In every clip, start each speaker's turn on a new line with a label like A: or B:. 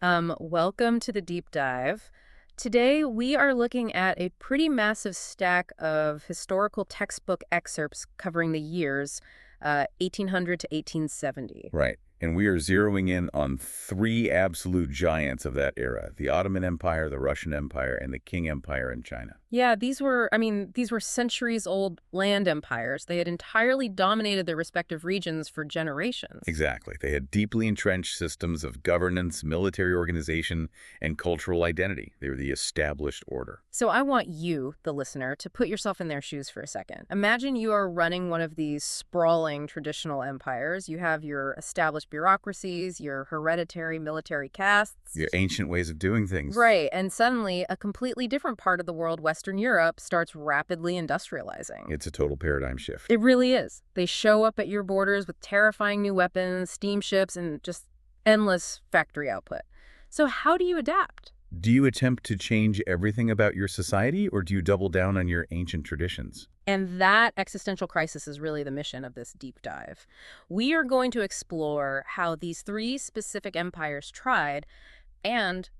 A: Welcome to the deep dive. Today, we are looking at a pretty massive stack of historical textbook excerpts covering the years 1800 to 1870.
B: Right. And we are zeroing in on three absolute giants of that era, the Ottoman Empire, the Russian Empire, and the Qing Empire in China.
A: Yeah, these were centuries-old land empires. They had entirely dominated their respective regions for generations.
B: Exactly. They had deeply entrenched systems of governance, military organization, and cultural identity. They were the established order.
A: So I want you, the listener, to put yourself in their shoes for a second. Imagine you are running one of these sprawling traditional empires. You have your established bureaucracies, your hereditary military castes.
B: Your ancient ways of doing things.
A: Right, and suddenly a completely different part of the world, Western Europe, starts rapidly industrializing.
B: It's a total paradigm shift.
A: It really is. They show up at your borders with terrifying new weapons, steamships, and just endless factory output. So how do you adapt?
B: Do you attempt to change everything about your society, or do you double down on your ancient traditions?
A: And that existential crisis is really the mission of this deep dive. We are going to explore how these three specific empires tried and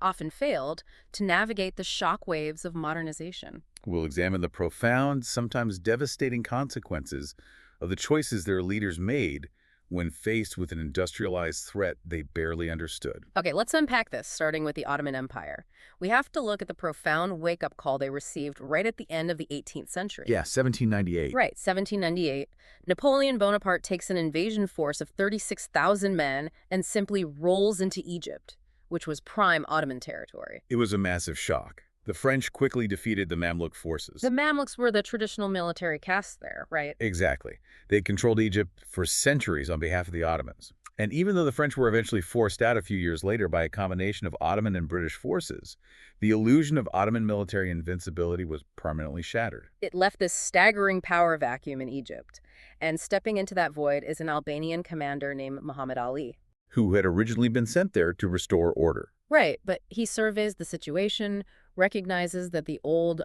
A: often failed to navigate the shock waves of modernization.
B: We'll examine the profound, sometimes devastating consequences of the choices their leaders made when faced with an industrialized threat they barely understood.
A: Okay, let's unpack this, starting with the Ottoman Empire. We have to look at the profound wake-up call they received right at the end of the 18th century.
B: Yeah, 1798.
A: Right, 1798. Napoleon Bonaparte takes an invasion force of 36,000 men and simply rolls into Egypt, which was prime Ottoman territory.
B: It was a massive shock. The French quickly defeated the Mamluk forces.
A: The Mamluks were the traditional military caste there, right?
B: Exactly. They controlled Egypt for centuries on behalf of the Ottomans. And even though the French were eventually forced out a few years later by a combination of Ottoman and British forces, the illusion of Ottoman military invincibility was permanently shattered.
A: It left this staggering power vacuum in Egypt. And stepping into that void is an Albanian commander named Muhammad Ali.
B: Who had originally been sent there to restore order.
A: Right, but he surveys the situation, recognizes that the old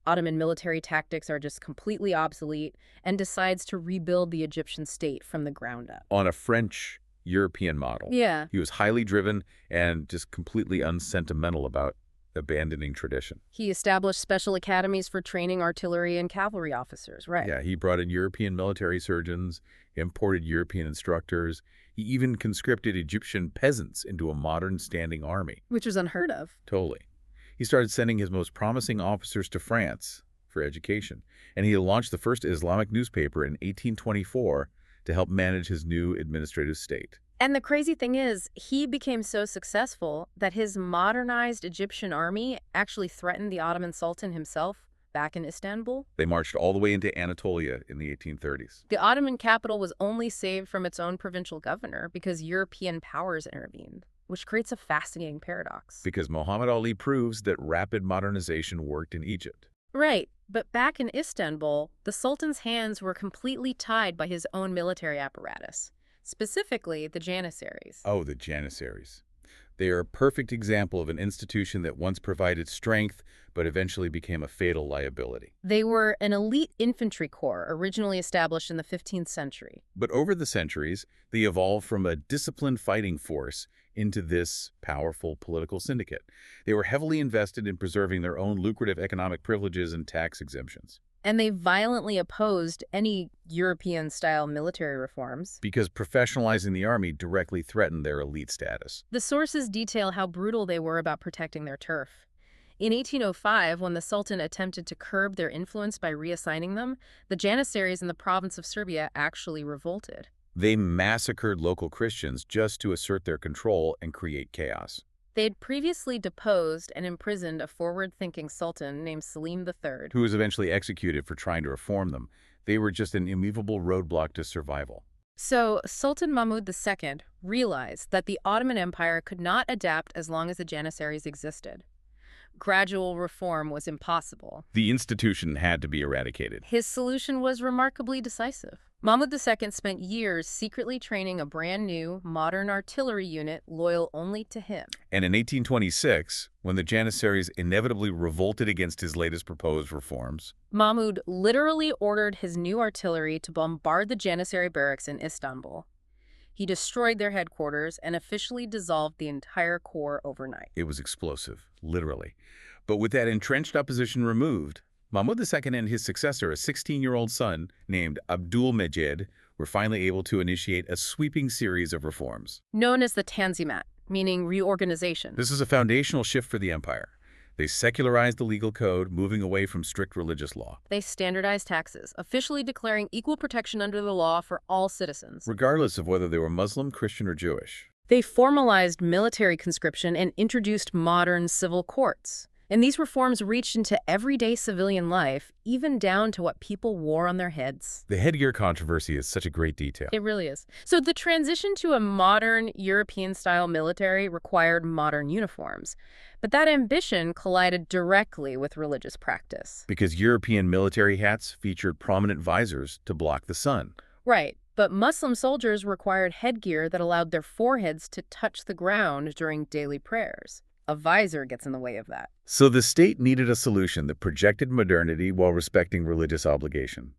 A: Ottoman military tactics are just completely obsolete, and decides to rebuild the Egyptian state from the ground up.
B: On a French-European model.
A: Yeah.
B: He was highly driven and just completely unsentimental about abandoning tradition.
A: He established special academies for training artillery and cavalry officers, right?
B: Yeah, he brought in European military surgeons, imported European instructors. He even conscripted Egyptian peasants into a modern standing army.
A: Which was unheard of.
B: Totally. He started sending his most promising officers to France for education, and he launched the first Islamic newspaper in 1824 to help manage his new administrative state.
A: And the crazy thing is, he became so successful that his modernized Egyptian army actually threatened the Ottoman Sultan himself back in Istanbul.
B: They marched all the way into Anatolia in the 1830s.
A: The Ottoman capital was only saved from its own provincial governor because European powers intervened, which creates a fascinating paradox.
B: Because Muhammad Ali proves that rapid modernization worked in Egypt.
A: Right, but back in Istanbul, the Sultan's hands were completely tied by his own military apparatus, specifically the Janissaries.
B: Oh, the Janissaries. They are a perfect example of an institution that once provided strength, but eventually became a fatal liability.
A: They were an elite infantry corps originally established in the 15th century.
B: But over the centuries, they evolved from a disciplined fighting force into this powerful political syndicate. They were heavily invested in preserving their own lucrative economic privileges and tax exemptions.
A: And they violently opposed any European-style military reforms.
B: Because professionalizing the army directly threatened their elite status.
A: The sources detail how brutal they were about protecting their turf. In 1805, when the Sultan attempted to curb their influence by reassigning them, the Janissaries in the province of Serbia actually revolted.
B: They massacred local Christians just to assert their control and create chaos.
A: They had previously deposed and imprisoned a forward-thinking sultan named Selim III.
B: Who was eventually executed for trying to reform them. They were just an immovable roadblock to survival.
A: So Sultan Mahmud II realized that the Ottoman Empire could not adapt as long as the Janissaries existed. Gradual reform was impossible.
B: The institution had to be eradicated.
A: His solution was remarkably decisive. Mahmud II spent years secretly training a brand new, modern artillery unit loyal only to him.
B: And in 1826, when the Janissaries inevitably revolted against his latest proposed reforms,
A: Mahmud literally ordered his new artillery to bombard the Janissary barracks in Istanbul. He destroyed their headquarters and officially dissolved the entire corps overnight.
B: It was explosive, literally. But with that entrenched opposition removed, Mahmud II and his successor, a 16-year-old son named Abdul Mejid, were finally able to initiate a sweeping series of reforms.
A: Known as the Tanzimat, meaning reorganization.
B: This is a foundational shift for the empire. They secularized the legal code, moving away from strict religious law.
A: They standardized taxes, officially declaring equal protection under the law for all citizens,
B: Regardless of whether they were Muslim, Christian, or Jewish.
A: They formalized military conscription and introduced modern civil courts. And these reforms reached into everyday civilian life, even down to what people wore on their heads.
B: The headgear controversy is such a great detail.
A: It really is. So the transition to a modern European-style military required modern uniforms. But that ambition collided directly with religious practice.
B: Because European military hats featured prominent visors to block the sun.
A: Right. But Muslim soldiers required headgear that allowed their foreheads to touch the ground during daily prayers. A visor gets in the way of that.
B: So the state needed a solution that projected modernity while respecting religious obligation.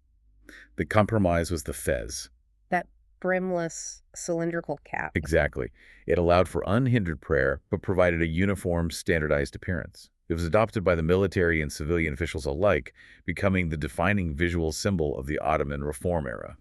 B: The compromise was the fez.
A: That brimless, cylindrical cap.
B: Exactly. It allowed for unhindered prayer, but provided a uniform, standardized appearance. It was adopted by the military and civilian officials alike, becoming the defining visual symbol of the Ottoman reform era.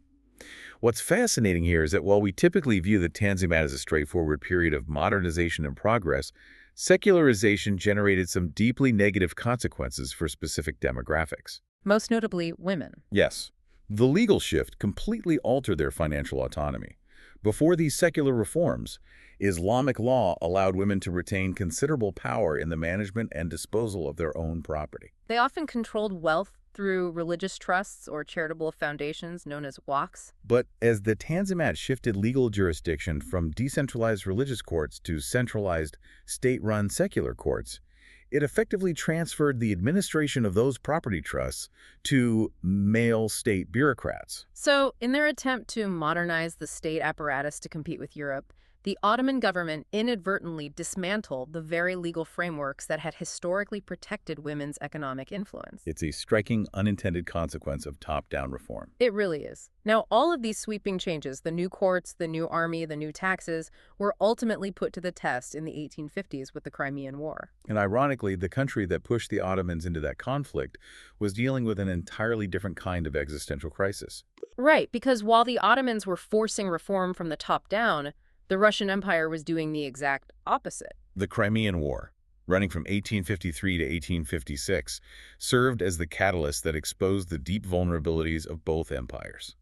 B: What's fascinating here is that while we typically view the Tanzimat as a straightforward period of modernization and progress, secularization generated some deeply negative consequences for specific demographics.
A: Most notably, women.
B: Yes. The legal shift completely altered their financial autonomy. Before these secular reforms, Islamic law allowed women to retain considerable power in the management and disposal of their own property.
A: They often controlled wealth through religious trusts or charitable foundations known as waqfs.
B: But as the Tanzimat shifted legal jurisdiction from decentralized religious courts to centralized, state-run secular courts, it effectively transferred the administration of those property trusts to male state bureaucrats.
A: So, in their attempt to modernize the state apparatus to compete with Europe, the Ottoman government inadvertently dismantled the very legal frameworks that had historically protected women's economic influence.
B: It's a striking unintended consequence of top-down reform.
A: It really is. Now, all of these sweeping changes, the new courts, the new army, the new taxes, were ultimately put to the test in the 1850s with the Crimean War.
B: And ironically, the country that pushed the Ottomans into that conflict was dealing with an entirely different kind of existential crisis.
A: Right, because while the Ottomans were forcing reform from the top down, the Russian Empire was doing the exact opposite.
B: The Crimean War, running from 1853 to 1856, served as the catalyst that exposed the deep vulnerabilities of both empires.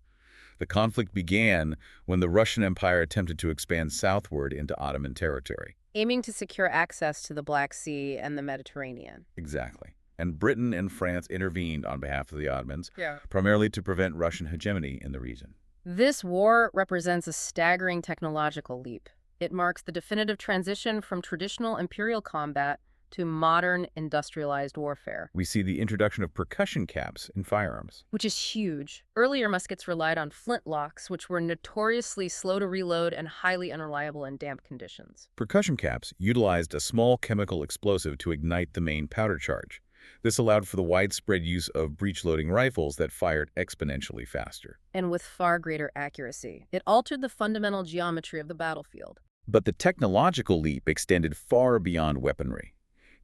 B: The conflict began when the Russian Empire attempted to expand southward into Ottoman territory.
A: Aiming to secure access to the Black Sea and the Mediterranean.
B: Exactly. And Britain and France intervened on behalf of the Ottomans, primarily to prevent Russian hegemony in the region.
A: This war represents a staggering technological leap. It marks the definitive transition from traditional imperial combat to modern industrialized warfare.
B: We see the introduction of percussion caps in firearms,
A: which is huge. Earlier muskets relied on flintlocks, which were notoriously slow to reload and highly unreliable in damp conditions.
B: Percussion caps utilized a small chemical explosive to ignite the main powder charge. This allowed for the widespread use of breech-loading rifles that fired exponentially faster.
A: And with far greater accuracy. It altered the fundamental geometry of the battlefield.
B: But the technological leap extended far beyond weaponry.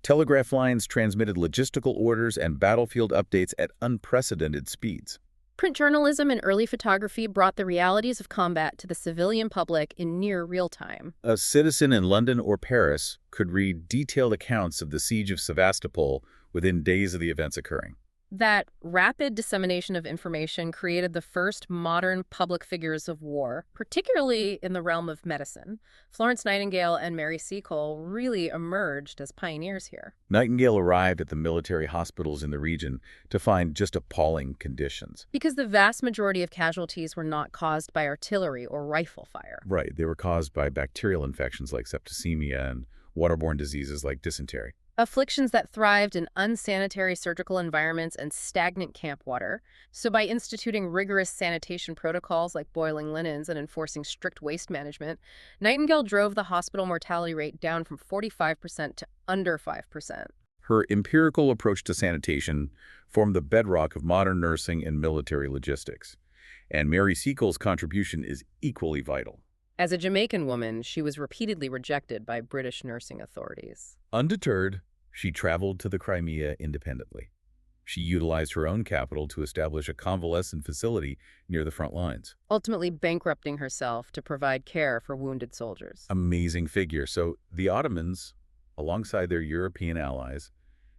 B: Telegraph lines transmitted logistical orders and battlefield updates at unprecedented speeds.
A: Print journalism and early photography brought the realities of combat to the civilian public in near real time.
B: A citizen in London or Paris could read detailed accounts of the siege of Sevastopol within days of the events occurring.
A: That rapid dissemination of information created the first modern public figures of war, particularly in the realm of medicine. Florence Nightingale and Mary Seacole really emerged as pioneers here.
B: Nightingale arrived at the military hospitals in the region to find just appalling conditions.
A: Because the vast majority of casualties were not caused by artillery or rifle fire.
B: Right, they were caused by bacterial infections like septicemia and waterborne diseases like dysentery.
A: Afflictions that thrived in unsanitary surgical environments and stagnant camp water. So by instituting rigorous sanitation protocols like boiling linens and enforcing strict waste management, Nightingale drove the hospital mortality rate down from 45% to under 5%.
B: Her empirical approach to sanitation formed the bedrock of modern nursing and military logistics. And Mary Seacole's contribution is equally vital.
A: As a Jamaican woman, she was repeatedly rejected by British nursing authorities.
B: Undeterred, she traveled to the Crimea independently. She utilized her own capital to establish a convalescent facility near the front lines.
A: Ultimately bankrupting herself to provide care for wounded soldiers.
B: Amazing figure. So the Ottomans, alongside their European allies,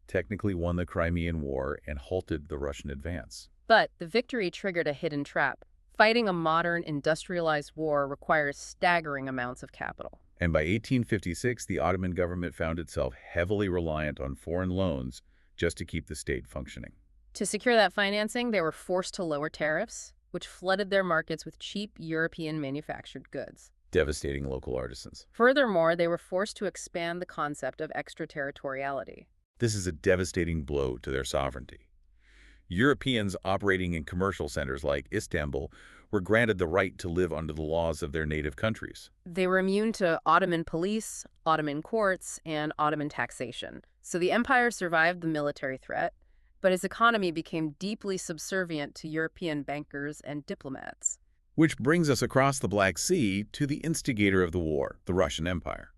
B: technically won the Crimean War and halted the Russian advance.
A: But the victory triggered a hidden trap. Fighting a modern, industrialized war requires staggering amounts of capital.
B: And by 1856, the Ottoman government found itself heavily reliant on foreign loans just to keep the state functioning.
A: To secure that financing, they were forced to lower tariffs, which flooded their markets with cheap European manufactured goods.
B: Devastating local artisans.
A: Furthermore, they were forced to expand the concept of extraterritoriality.
B: This is a devastating blow to their sovereignty. Europeans operating in commercial centers like Istanbul were granted the right to live under the laws of their native countries.
A: They were immune to Ottoman police, Ottoman courts, and Ottoman taxation. So the empire survived the military threat, but its economy became deeply subservient to European bankers and diplomats.
B: Which brings us across the Black Sea to the instigator of the war, the Russian Empire.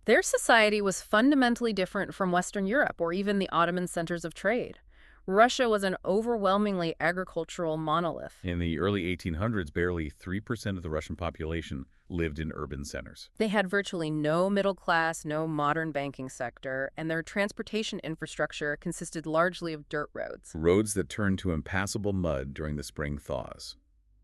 A: Their society was fundamentally different from Western Europe or even the Ottoman centers of trade. Russia was an overwhelmingly agricultural monolith.
B: In the early 1800s, barely 3% of the Russian population lived in urban centers.
A: They had virtually no middle class, no modern banking sector, and their transportation infrastructure consisted largely of dirt roads.
B: Roads that turned to impassable mud during the spring thaws.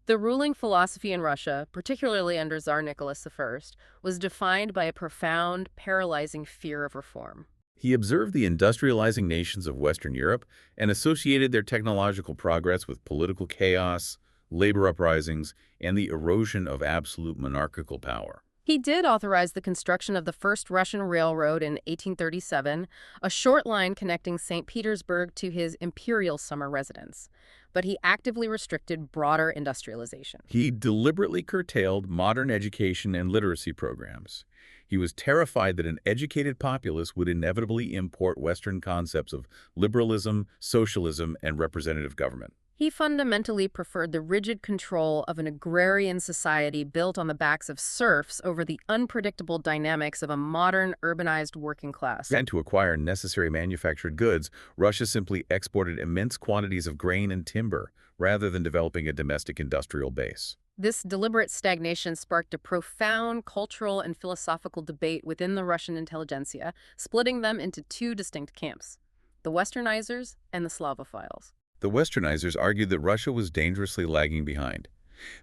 A: The ruling philosophy in Russia, particularly under Tsar Nicholas I, was defined by a profound, paralyzing fear of reform.
B: He observed the industrializing nations of Western Europe and associated their technological progress with political chaos, labor uprisings, and the erosion of absolute monarchical power.
A: He did authorize the construction of the first Russian railroad in 1837, a short line connecting St. Petersburg to his imperial summer residence. But he actively restricted broader industrialization.
B: He deliberately curtailed modern education and literacy programs. He was terrified that an educated populace would inevitably import Western concepts of liberalism, socialism, and representative government.
A: He fundamentally preferred the rigid control of an agrarian society built on the backs of serfs over the unpredictable dynamics of a modern, urbanized working class.
B: And to acquire necessary manufactured goods, Russia simply exported immense quantities of grain and timber, rather than developing a domestic industrial base.
A: This deliberate stagnation sparked a profound cultural and philosophical debate within the Russian intelligentsia, splitting them into two distinct camps, the Westernizers and the Slavophiles.
B: The Westernizers argued that Russia was dangerously lagging behind.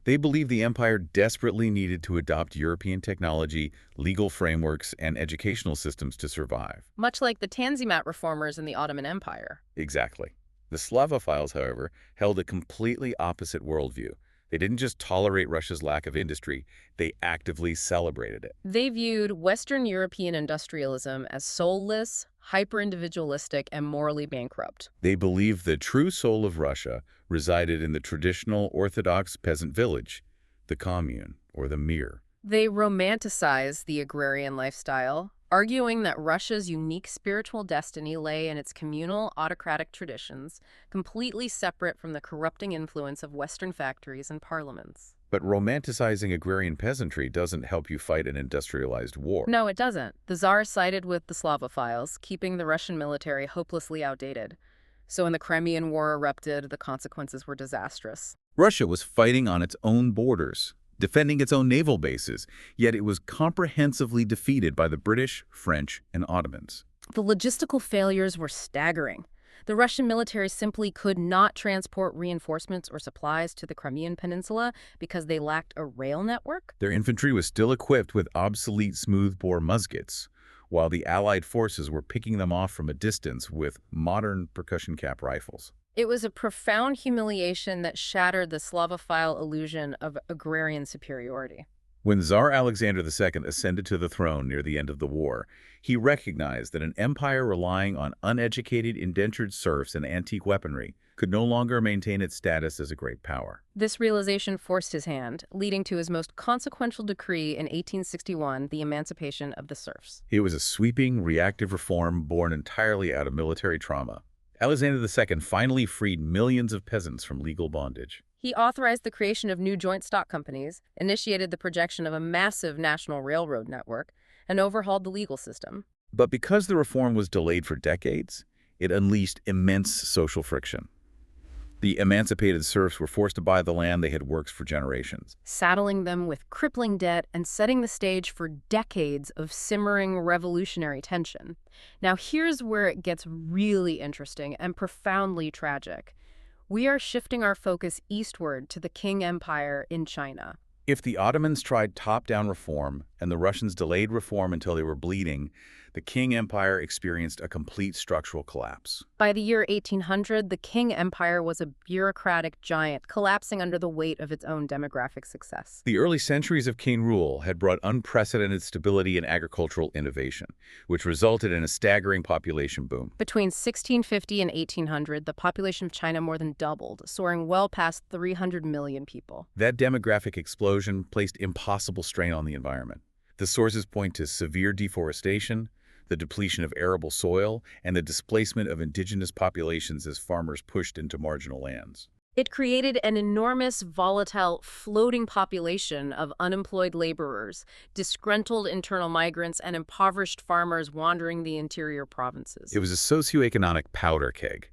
B: They believed the empire desperately needed to adopt European technology, legal frameworks, and educational systems to survive.
A: Much like the Tanzimat reformers in the Ottoman Empire.
B: Exactly. The Slavophiles, however, held a completely opposite worldview. They didn't just tolerate Russia's lack of industry, they actively celebrated it.
A: They viewed Western European industrialism as soulless, hyper-individualistic, and morally bankrupt.
B: They believed the true soul of Russia resided in the traditional Orthodox peasant village, the commune, or the mir.
A: They romanticized the agrarian lifestyle, arguing that Russia's unique spiritual destiny lay in its communal, autocratic traditions, completely separate from the corrupting influence of Western factories and parliaments.
B: But romanticizing agrarian peasantry doesn't help you fight an industrialized war.
A: No, it doesn't. The Tsar sided with the Slavophiles, keeping the Russian military hopelessly outdated. So when the Crimean War erupted, the consequences were disastrous.
B: Russia was fighting on its own borders, defending its own naval bases, yet it was comprehensively defeated by the British, French, and Ottomans.
A: The logistical failures were staggering. The Russian military simply could not transport reinforcements or supplies to the Crimean Peninsula because they lacked a rail network.
B: Their infantry was still equipped with obsolete smoothbore muskets, while the Allied forces were picking them off from a distance with modern percussion cap rifles.
A: It was a profound humiliation that shattered the Slavophile illusion of agrarian superiority.
B: When Tsar Alexander II ascended to the throne near the end of the war, he recognized that an empire relying on uneducated indentured serfs and antique weaponry could no longer maintain its status as a great power.
A: This realization forced his hand, leading to his most consequential decree in 1861, the emancipation of the serfs.
B: It was a sweeping, reactive reform born entirely out of military trauma. Alexander II finally freed millions of peasants from legal bondage.
A: He authorized the creation of new joint stock companies, initiated the projection of a massive national railroad network, and overhauled the legal system.
B: But because the reform was delayed for decades, it unleashed immense social friction. The emancipated serfs were forced to buy the land they had worked for generations.
A: Saddling them with crippling debt and setting the stage for decades of simmering revolutionary tension. Now here's where it gets really interesting and profoundly tragic. We are shifting our focus eastward to the Qing Empire in China.
B: If the Ottomans tried top-down reform and the Russians delayed reform until they were bleeding, the Qing Empire experienced a complete structural collapse.
A: By the year 1800, the Qing Empire was a bureaucratic giant, collapsing under the weight of its own demographic success.
B: The early centuries of Qing rule had brought unprecedented stability and agricultural innovation, which resulted in a staggering population boom.
A: Between 1650 and 1800, the population of China more than doubled, soaring well past 300 million people.
B: That demographic explosion placed impossible strain on the environment. The sources point to severe deforestation, the depletion of arable soil, and the displacement of indigenous populations as farmers pushed into marginal lands.
A: It created an enormous, volatile, floating population of unemployed laborers, disgruntled internal migrants, and impoverished farmers wandering the interior provinces.
B: It was a socioeconomic powder keg.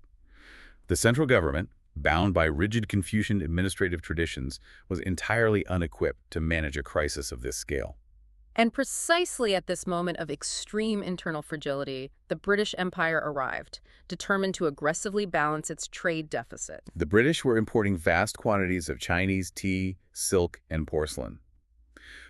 B: The central government, bound by rigid Confucian administrative traditions, was entirely unequipped to manage a crisis of this scale.
A: And precisely at this moment of extreme internal fragility, the British Empire arrived, determined to aggressively balance its trade deficit.
B: The British were importing vast quantities of Chinese tea, silk, and porcelain.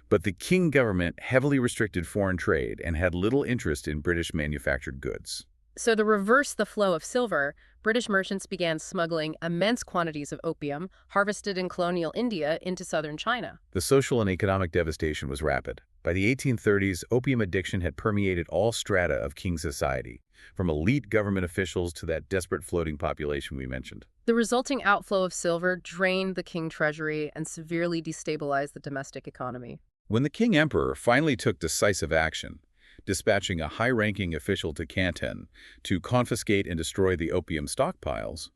B: But the Qing government heavily restricted foreign trade and had little interest in British manufactured goods.
A: So to reverse the flow of silver, British merchants began smuggling immense quantities of opium harvested in colonial India into southern China.
B: The social and economic devastation was rapid. By the 1830s, opium addiction had permeated all strata of Qing society, from elite government officials to that desperate floating population we mentioned.
A: The resulting outflow of silver drained the Qing treasury and severely destabilized the domestic economy.
B: When the Qing emperor finally took decisive action, dispatching a high-ranking official to Canton to confiscate and destroy the opium stockpiles,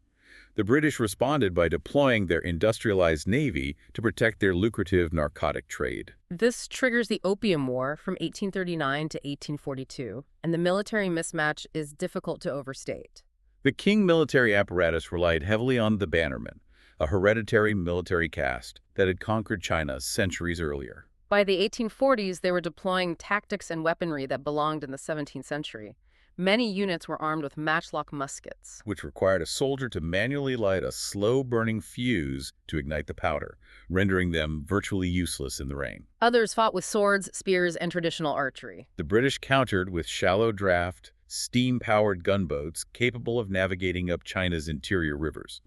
B: the British responded by deploying their industrialized navy to protect their lucrative narcotic trade.
A: This triggers the Opium War from 1839 to 1842, and the military mismatch is difficult to overstate.
B: The Qing military apparatus relied heavily on the Bannermen, a hereditary military caste that had conquered China centuries earlier.
A: By the 1840s, they were deploying tactics and weaponry that belonged in the 17th century. Many units were armed with matchlock muskets,
B: which required a soldier to manually light a slow-burning fuse to ignite the powder, rendering them virtually useless in the rain.
A: Others fought with swords, spears, and traditional archery.
B: The British countered with shallow-draft, steam-powered gunboats capable of navigating up China's interior rivers.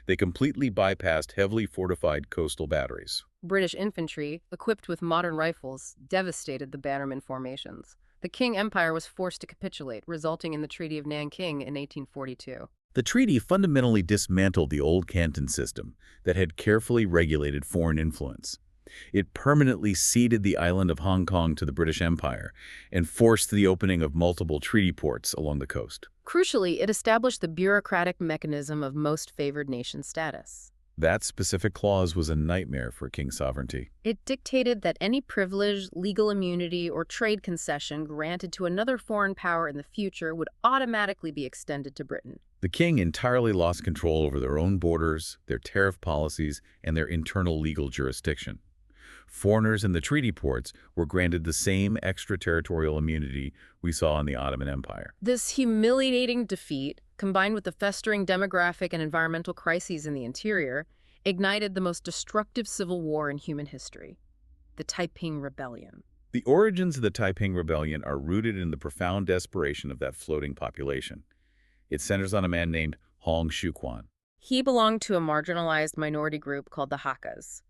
B: They completely bypassed heavily fortified coastal batteries.
A: British infantry, equipped with modern rifles, devastated the Bannerman formations. The Qing Empire was forced to capitulate, resulting in the Treaty of Nanking in 1842.
B: The treaty fundamentally dismantled the old Canton system that had carefully regulated foreign influence. It permanently ceded the island of Hong Kong to the British Empire and forced the opening of multiple treaty ports along the coast.
A: Crucially, it established the bureaucratic mechanism of most favored nation status.
B: That specific clause was a nightmare for Qing sovereignty.
A: It dictated that any privilege, legal immunity, or trade concession granted to another foreign power in the future would automatically be extended to Britain.
B: The Qing entirely lost control over their own borders, their tariff policies, and their internal legal jurisdiction. Foreigners in the treaty ports were granted the same extraterritorial immunity we saw in the Ottoman Empire.
A: This humiliating defeat, combined with the festering demographic and environmental crises in the interior, ignited the most destructive civil war in human history, the Taiping Rebellion.
B: The origins of the Taiping Rebellion are rooted in the profound desperation of that floating population. It centers on a man named Hong Xiuquan.
A: He belonged to a marginalized minority group called the Hakkas.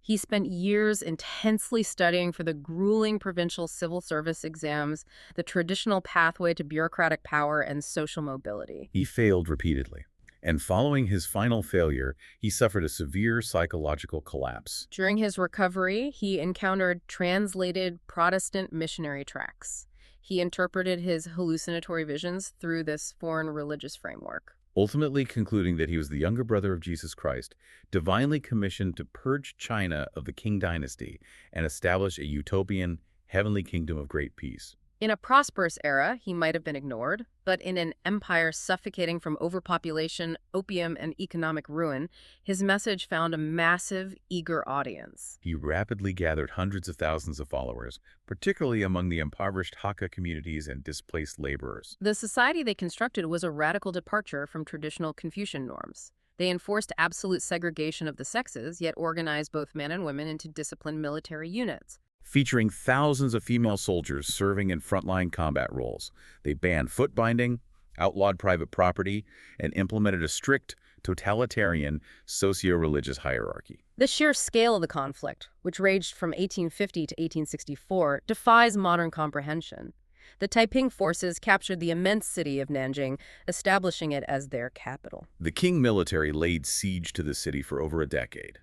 A: He spent years intensely studying for the grueling provincial civil service exams, the traditional pathway to bureaucratic power and social mobility.
B: He failed repeatedly, and following his final failure, he suffered a severe psychological collapse.
A: During his recovery, he encountered translated Protestant missionary tracts. He interpreted his hallucinatory visions through this foreign religious framework.
B: ultimately concluding that he was the younger brother of Jesus Christ, divinely commissioned to purge China of the Qing dynasty and establish a utopian, heavenly kingdom of great peace.
A: In a prosperous era, he might have been ignored, but in an empire suffocating from overpopulation, opium, and economic ruin, his message found a massive, eager audience.
B: He rapidly gathered hundreds of thousands of followers, particularly among the impoverished Hakka communities and displaced laborers.
A: The society they constructed was a radical departure from traditional Confucian norms. They enforced absolute segregation of the sexes, yet organized both men and women into disciplined military units.
B: Featuring thousands of female soldiers serving in frontline combat roles. They banned foot binding, outlawed private property, and implemented a strict, totalitarian, socio-religious hierarchy.
A: The sheer scale of the conflict, which raged from 1850 to 1864, defies modern comprehension. The Taiping forces captured the immense city of Nanjing, establishing it as their capital.
B: The Qing military laid siege to the city for over a decade.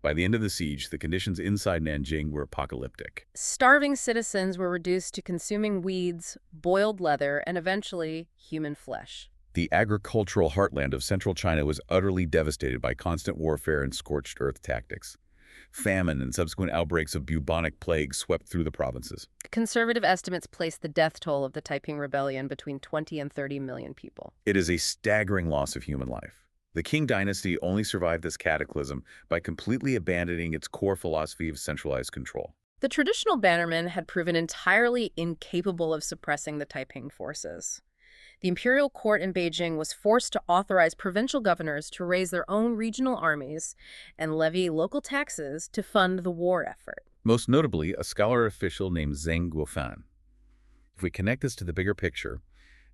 B: By the end of the siege, the conditions inside Nanjing were apocalyptic.
A: Starving citizens were reduced to consuming weeds, boiled leather, and eventually human flesh.
B: The agricultural heartland of central China was utterly devastated by constant warfare and scorched earth tactics. Famine and subsequent outbreaks of bubonic plague swept through the provinces.
A: Conservative estimates place the death toll of the Taiping Rebellion between 20 and 30 million people.
B: It is a staggering loss of human life. The Qing dynasty only survived this cataclysm by completely abandoning its core philosophy of centralized control.
A: The traditional bannermen had proven entirely incapable of suppressing the Taiping forces. The imperial court in Beijing was forced to authorize provincial governors to raise their own regional armies and levy local taxes to fund the war effort.
B: Most notably, a scholar official named Zheng Guofan. If we connect this to the bigger picture,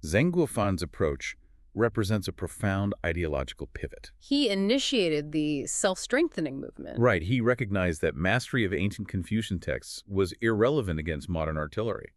B: Zheng Guofan's approach represents a profound ideological pivot.
A: He initiated the self-strengthening movement.
B: Right, he recognized that mastery of ancient Confucian texts was irrelevant against modern artillery.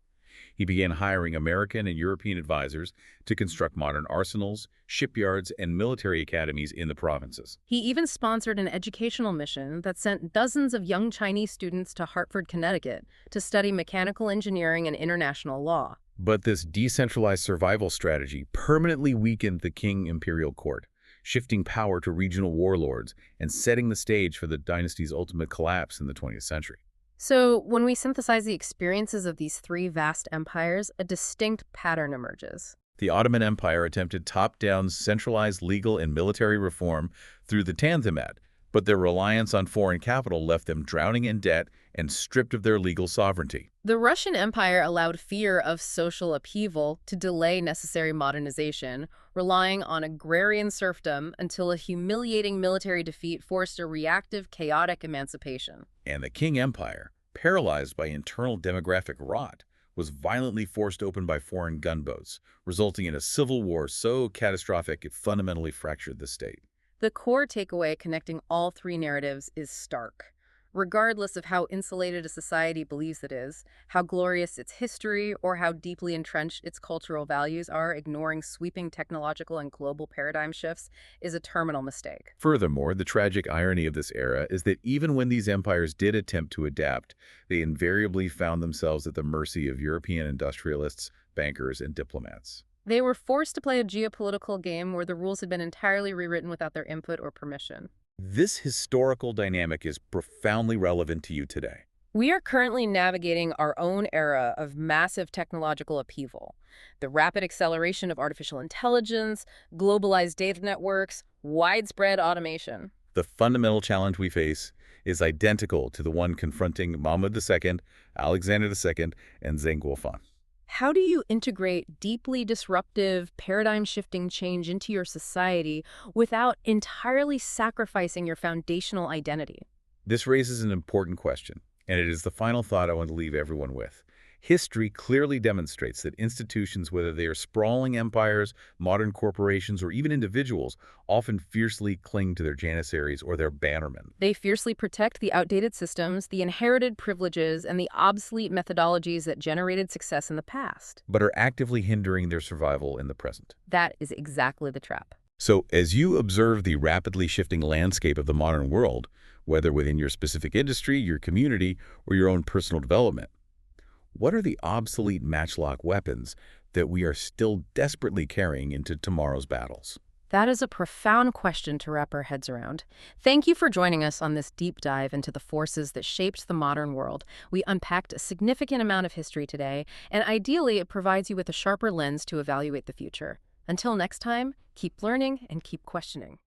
B: He began hiring American and European advisors to construct modern arsenals, shipyards, and military academies in the provinces.
A: He even sponsored an educational mission that sent dozens of young Chinese students to Hartford, Connecticut, to study mechanical engineering and international law.
B: But this decentralized survival strategy permanently weakened the Qing imperial court, shifting power to regional warlords and setting the stage for the dynasty's ultimate collapse in the 20th century.
A: So, when we synthesize the experiences of these three vast empires, a distinct pattern emerges.
B: The Ottoman Empire attempted top-down centralized legal and military reform through the Tanzimat, but their reliance on foreign capital left them drowning in debt and stripped of their legal sovereignty.
A: The Russian Empire allowed fear of social upheaval to delay necessary modernization, relying on agrarian serfdom until a humiliating military defeat forced a reactive, chaotic emancipation.
B: And the Qing Empire, paralyzed by internal demographic rot, was violently forced open by foreign gunboats, resulting in a civil war so catastrophic it fundamentally fractured the state.
A: The core takeaway connecting all three narratives is stark. Regardless of how insulated a society believes it is, how glorious its history, or how deeply entrenched its cultural values are, ignoring sweeping technological and global paradigm shifts is a terminal mistake.
B: Furthermore, the tragic irony of this era is that even when these empires did attempt to adapt, they invariably found themselves at the mercy of European industrialists, bankers, and diplomats.
A: They were forced to play a geopolitical game where the rules had been entirely rewritten without their input or permission.
B: This historical dynamic is profoundly relevant to you today.
A: We are currently navigating our own era of massive technological upheaval. The rapid acceleration of artificial intelligence, globalized data networks, widespread automation.
B: The fundamental challenge we face is identical to the one confronting Mahmud II, Alexander II, and Zheng Guofan.
A: How do you integrate deeply disruptive, paradigm-shifting change into your society without entirely sacrificing your foundational identity?
B: This raises an important question, and it is the final thought I want to leave everyone with. History clearly demonstrates that institutions, whether they are sprawling empires, modern corporations, or even individuals, often fiercely cling to their janissaries or their bannermen.
A: They fiercely protect the outdated systems, the inherited privileges, and the obsolete methodologies that generated success in the past.
B: But are actively hindering their survival in the present.
A: That is exactly the trap.
B: So, as you observe the rapidly shifting landscape of the modern world, whether within your specific industry, your community, or your own personal development, what are the obsolete matchlock weapons that we are still desperately carrying into tomorrow's battles?
A: That is a profound question to wrap our heads around. Thank you for joining us on this deep dive into the forces that shaped the modern world. We unpacked a significant amount of history today, and ideally it provides you with a sharper lens to evaluate the future. Until next time, keep learning and keep questioning.